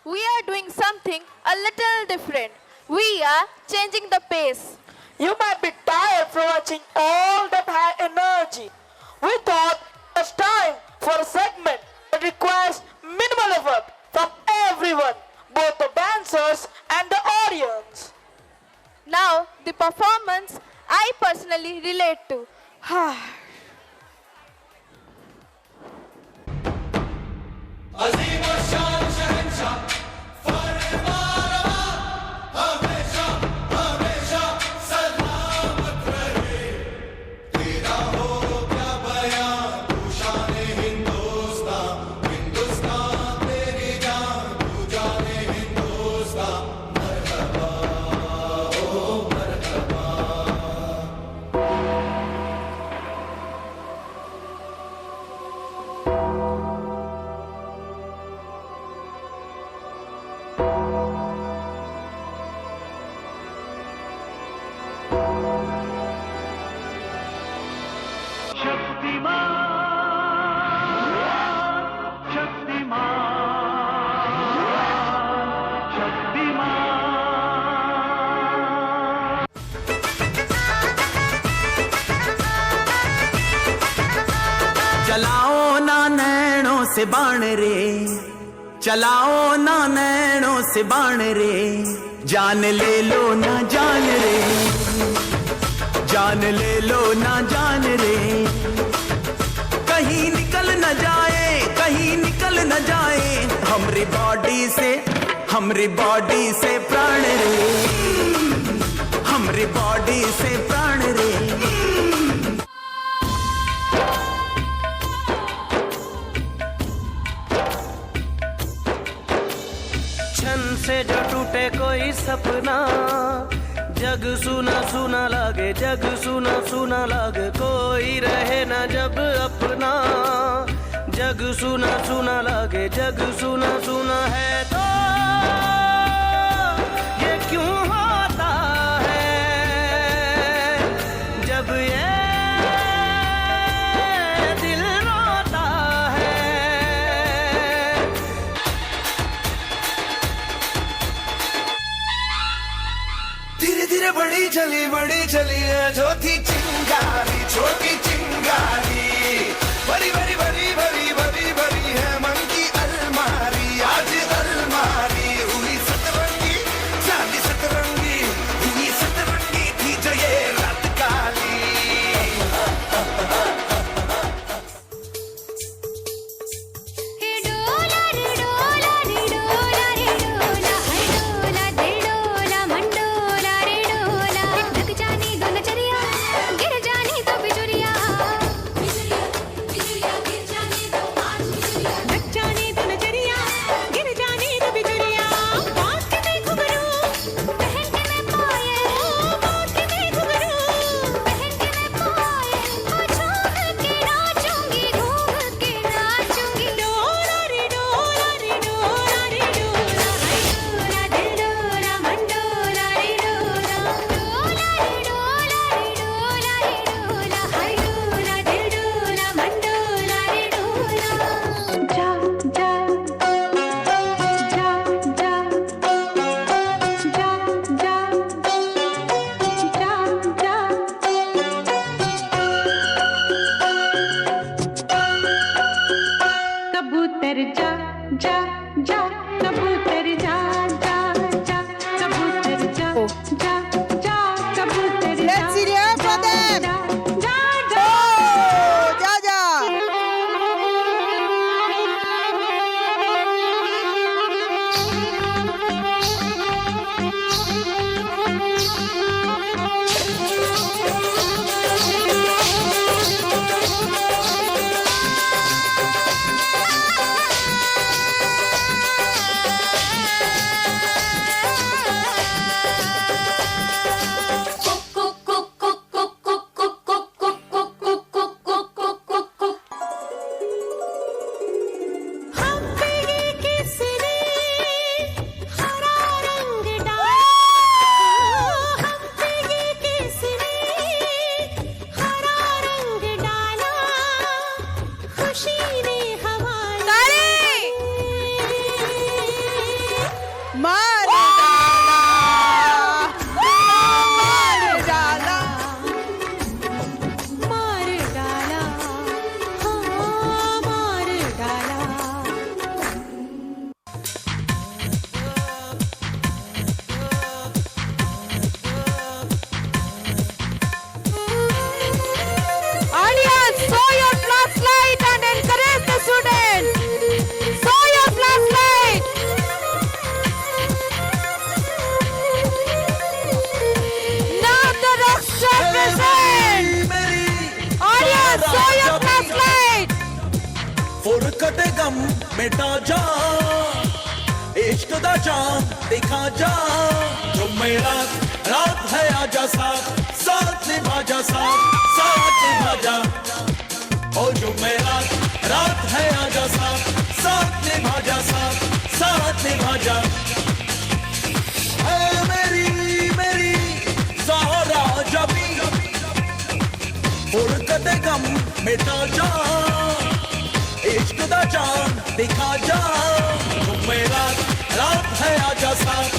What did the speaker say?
we are doing something a little different. We are changing the pace. You might be tired from watching all that high energy. We thought it was time for a segment that requires minimal effort from everyone, both the dancers and the audience. Now, the performance I personally relate to. चलाओ ना नैनों से बाण रे, चलाओ ना नैनों से बाण रे, जान ले लो ना जान रे, जान ले लो ना जान रे, कहीं निकल न जाए, कहीं निकल न जाए, हमरी बॉडी से प्राण रे, हमरी बॉडी से प्राण रे। से जो टूटे कोई सपना, जग सुना सुना लागे, जग सुना सुना लागे, कोई रहे ना जब अपना, जग सुना सुना लागे, जग सुना सुना है तो ये क्यों होता है, जब ये दिल रोता है। धीरे धीरे बड़ी चली है जो थी चिंगारी, छोटी चिंगारी, बड़ी बड़ी बड़ी बड़ी बड़ी बड़ी है मन की अलमारी, आज अलमारी हुई सतरंगी, चांदी सतरंगी हुई सतरंगी थी जो ये रात काली। गिर जानी तो बिजुरिया मिटा जा इश्क दा चांद दिखा जा जो मेरा रात है आजा साथ साथ निभा जा साथ निभा जा ओ जो मेरा रात है आजा साथ निभा जा साथ निभा जा ऐ मेरी ज़हरा जबी और कदे गम मिटा जा इश्क दा चांद दिखा जा जो मेरा रात है आजा साथ